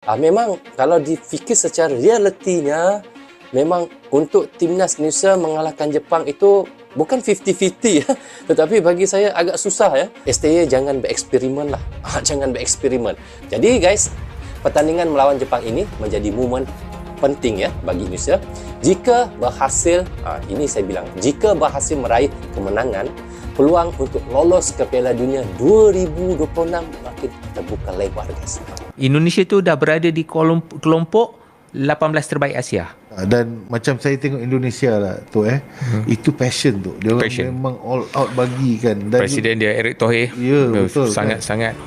Memang kalau difikir secara realitinya, memang untuk timnas Indonesia mengalahkan Jepang itu bukan 50-50 ya. Tetapi bagi saya agak susah ya. STY jangan bereksperimen lah. Jangan bereksperimen. Jadi guys, pertandingan melawan Jepang ini menjadi momen penting ya bagi Indonesia. Jika berhasil, ini saya bilang, jika berhasil meraih kemenangan, peluang untuk lolos ke Piala Dunia 2026 makin terbuka lebar guys. Indonesia tu dah berada di kelompok 18 terbaik Asia. Dan macam saya tengok Indonesia lah tu itu passion tu. Dia orang memang all out bagi kan. Dan Presiden dia Erick Thohir. Ya, betul. Sangat-sangat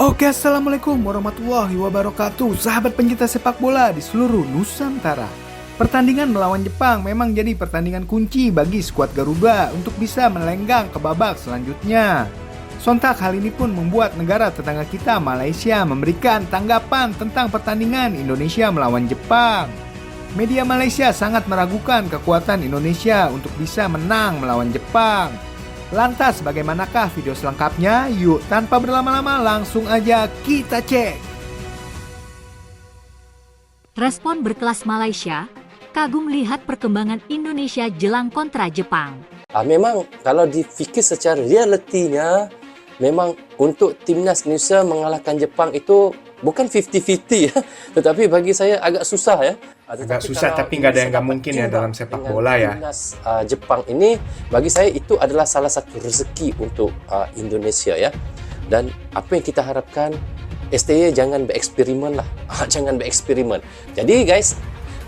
Oke, Assalamualaikum warahmatullahi wabarakatuh. Sahabat pencinta sepak bola di seluruh Nusantara. Pertandingan melawan Jepang memang jadi pertandingan kunci bagi skuad Garuda untuk bisa melenggang ke babak selanjutnya. Sontak hal ini pun membuat negara tetangga kita Malaysia memberikan tanggapan tentang pertandingan Indonesia melawan Jepang. Media Malaysia sangat meragukan kekuatan Indonesia untuk bisa menang melawan Jepang. Lantas bagaimanakah video selengkapnya? Yuk tanpa berlama-lama langsung aja kita cek. Respon berkelas Malaysia, kagum lihat perkembangan Indonesia jelang kontra Jepang. Memang kalau difikir secara realitinya, memang untuk timnas Indonesia mengalahkan Jepang itu bukan 50-50 ya. Tetapi bagi saya agak susah ya. Agak susah tapi nggak ada yang nggak mungkin ya dalam sepak bola ya. Timnas Jepang ini bagi saya itu adalah salah satu rezeki untuk Indonesia ya. Dan apa yang kita harapkan, STY jangan bereksperimen lah. Jangan bereksperimen. Jadi guys,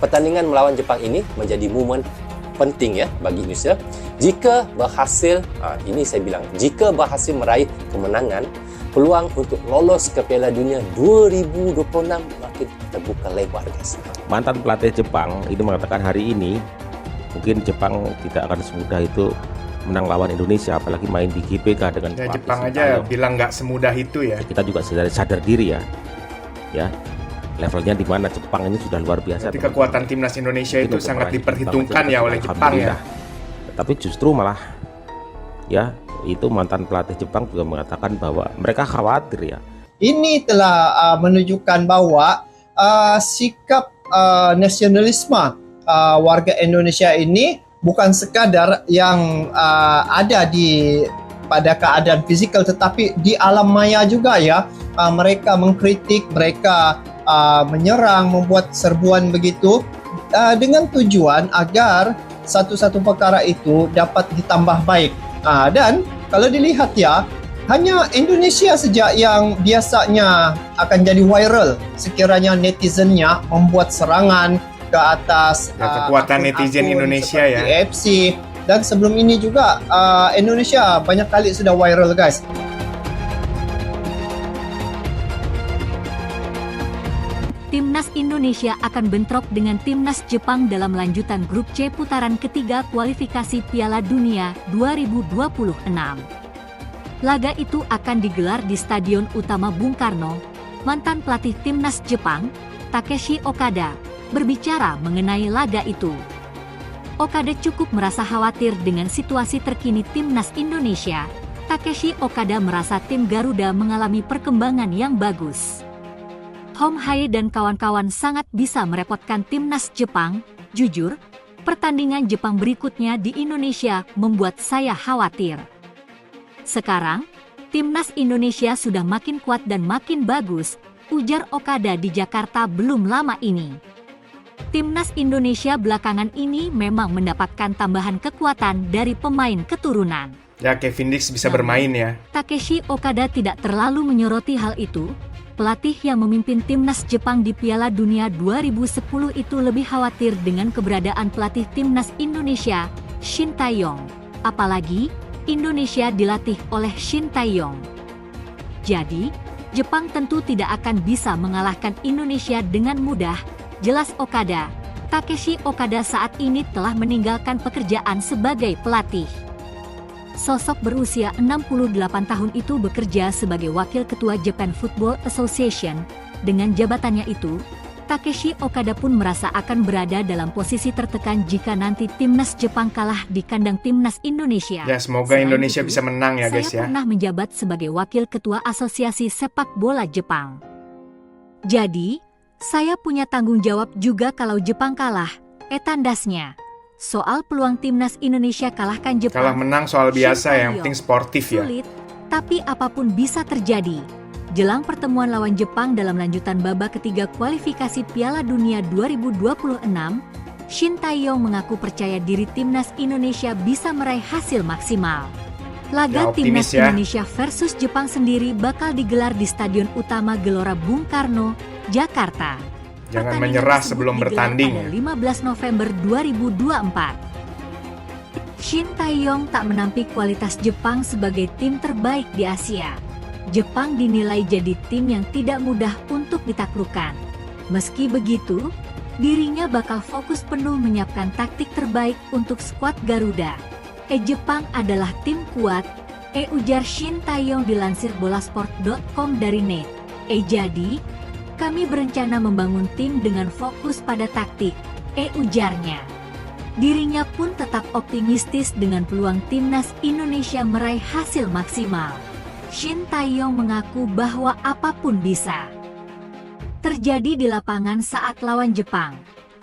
pertandingan melawan Jepang ini menjadi momen penting ya bagi Indonesia. Jika berhasil, ini saya bilang, jika berhasil meraih kemenangan, peluang untuk lolos ke Piala Dunia 2026 makin terbuka lebar guys. Mantan pelatih Jepang itu mengatakan hari ini mungkin Jepang tidak akan semudah itu menang lawan Indonesia, apalagi main di GBK dengan ya, Jepang aja bilang nggak semudah itu ya. Kita juga sadar diri ya levelnya di mana Jepang ini sudah luar biasa. Jadi kekuatan timnas Indonesia itu sangat diperhitungkan ya oleh Jepang ya. Tapi justru malah ya itu mantan pelatih Jepang juga mengatakan bahwa mereka khawatir ya. Ini telah menunjukkan bahwa sikap nasionalisme warga Indonesia ini bukan sekadar yang ada pada keadaan fisikal, tetapi di alam maya juga ya. Mereka mengkritik, mereka menyerang, membuat serbuan begitu dengan tujuan agar satu-satu perkara itu dapat ditambah baik. Dan kalau dilihat ya, hanya Indonesia saja yang biasanya akan jadi viral sekiranya netizennya membuat serangan ke atas kekuatan netizen Indonesia ya. FC, dan sebelum ini juga Indonesia banyak kali sudah viral guys. Timnas Indonesia akan bentrok dengan Timnas Jepang dalam lanjutan grup C putaran ketiga kualifikasi Piala Dunia 2026. Laga itu akan digelar di Stadion Utama Bung Karno. Mantan pelatih Timnas Jepang, Takeshi Okada, berbicara mengenai laga itu. Okada cukup merasa khawatir dengan situasi terkini Timnas Indonesia. Takeshi Okada merasa tim Garuda mengalami perkembangan yang bagus. Hong Hae dan kawan-kawan sangat bisa merepotkan Timnas Jepang. Jujur, pertandingan Jepang berikutnya di Indonesia membuat saya khawatir. Sekarang, Timnas Indonesia sudah makin kuat dan makin bagus, ujar Okada di Jakarta belum lama ini. Timnas Indonesia belakangan ini memang mendapatkan tambahan kekuatan dari pemain keturunan. Ya, Kevin Dix bisa bermain ya. Takeshi Okada tidak terlalu menyoroti hal itu. Pelatih yang memimpin Timnas Jepang di Piala Dunia 2010 itu lebih khawatir dengan keberadaan pelatih Timnas Indonesia, Shin Tae-yong. Apalagi, Indonesia dilatih oleh Shin Tae-yong. Jadi, Jepang tentu tidak akan bisa mengalahkan Indonesia dengan mudah, jelas Okada. Takeshi Okada saat ini telah meninggalkan pekerjaan sebagai pelatih. Sosok berusia 68 tahun itu bekerja sebagai Wakil Ketua Japan Football Association. Dengan jabatannya itu, Takeshi Okada pun merasa akan berada dalam posisi tertekan jika nanti timnas Jepang kalah di kandang timnas Indonesia. Ya, semoga Selain Indonesia itu, bisa menang ya guys saya ya. pernah menjabat sebagai wakil ketua Asosiasi Sepak Bola Jepang. Jadi, saya punya tanggung jawab juga kalau Jepang kalah. Tandasnya. Soal peluang timnas Indonesia kalahkan Jepang. Kalah menang soal biasa, yang penting sportif ya. Sulit, tapi apapun bisa terjadi. Jelang pertemuan lawan Jepang dalam lanjutan babak ketiga kualifikasi Piala Dunia 2026, Shin Tae-yong mengaku percaya diri timnas Indonesia bisa meraih hasil maksimal. Laga Ya, optimis timnas ya. Indonesia versus Jepang sendiri bakal digelar di Stadion Utama Gelora Bung Karno, Jakarta. Jangan Pertandingan menyerah tersebut sebelum digelar bertanding pada ya. 15 November 2024. Shin Tae-yong tak menampik kualitas Jepang sebagai tim terbaik di Asia. Jepang dinilai jadi tim yang tidak mudah untuk ditaklukkan. Meski begitu, dirinya bakal fokus penuh menyiapkan taktik terbaik untuk skuad Garuda. Jepang adalah tim kuat, ujar Shin Tae-yong dilansir bolasport.com dari net. Jadi, kami berencana membangun tim dengan fokus pada taktik, ujarnya. Dirinya pun tetap optimistis dengan peluang timnas Indonesia meraih hasil maksimal. Shin Tae-yong mengaku bahwa apapun bisa terjadi di lapangan saat lawan Jepang.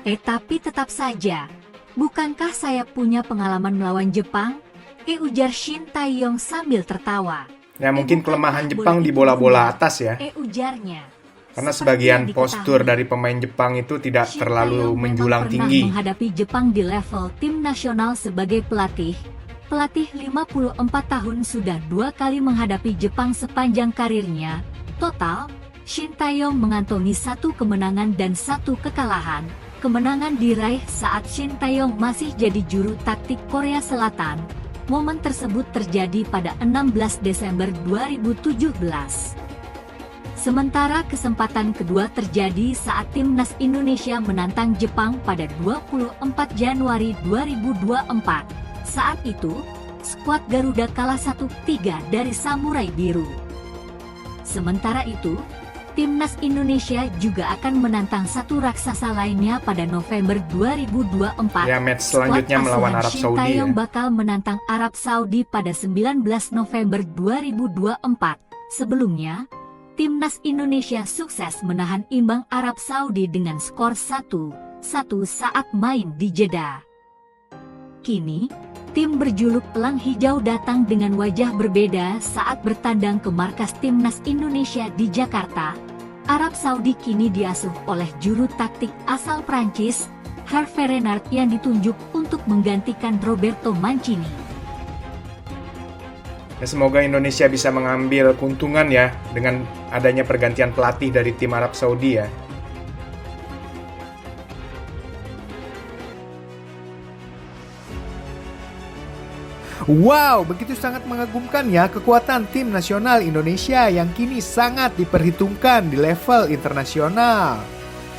Tapi tetap saja, bukankah saya punya pengalaman melawan Jepang? Ujar Shin Tae-yong sambil tertawa. Ya mungkin kelemahan Jepang di bola-bola atas ya. Ujarnya. Karena Seperti sebagian yang postur diketahui, dari pemain Jepang itu tidak Shin terlalu Tae-yong menjulang memang pernah tinggi. menghadapi Jepang di level tim nasional sebagai pelatih. Pelatih 54 tahun sudah 2 kali menghadapi Jepang sepanjang karirnya. Total, Shin Tae-yong mengantongi 1 kemenangan dan 1 kekalahan. Kemenangan diraih saat Shin Tae-yong masih jadi juru taktik Korea Selatan. Momen tersebut terjadi pada 16 Desember 2017. Sementara kesempatan kedua terjadi saat timnas Indonesia menantang Jepang pada 24 Januari 2024. Saat itu, skuad Garuda kalah 1-3 dari Samurai Biru. Sementara itu, timnas Indonesia juga akan menantang satu raksasa lainnya pada November 2024. Ya, match selanjutnya Skuad melawan asuhan Arab Shin Saudi ya. Tae-yong bakal menantang Arab Saudi pada 19 November 2024. Sebelumnya, timnas Indonesia sukses menahan imbang Arab Saudi dengan skor 1-1 saat main di Jeddah. Kini, tim berjuluk Elang Hijau datang dengan wajah berbeda saat bertandang ke markas timnas Indonesia di Jakarta. Arab Saudi kini diasuh oleh juru taktik asal Prancis, Hervé Renard yang ditunjuk untuk menggantikan Roberto Mancini. Ya, semoga Indonesia bisa mengambil keuntungan ya dengan adanya pergantian pelatih dari tim Arab Saudi ya. Wow, begitu sangat mengagumkan ya kekuatan tim nasional Indonesia yang kini sangat diperhitungkan di level internasional.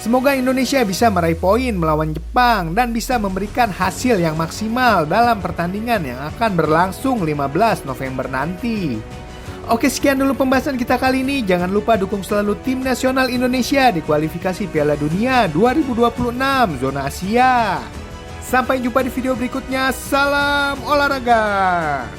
Semoga Indonesia bisa meraih poin melawan Jepang dan bisa memberikan hasil yang maksimal dalam pertandingan yang akan berlangsung 15 November nanti. Oke, sekian dulu pembahasan kita kali ini. Jangan lupa dukung selalu tim nasional Indonesia di kualifikasi Piala Dunia 2026 zona Asia. Sampai jumpa di video berikutnya. Salam olahraga.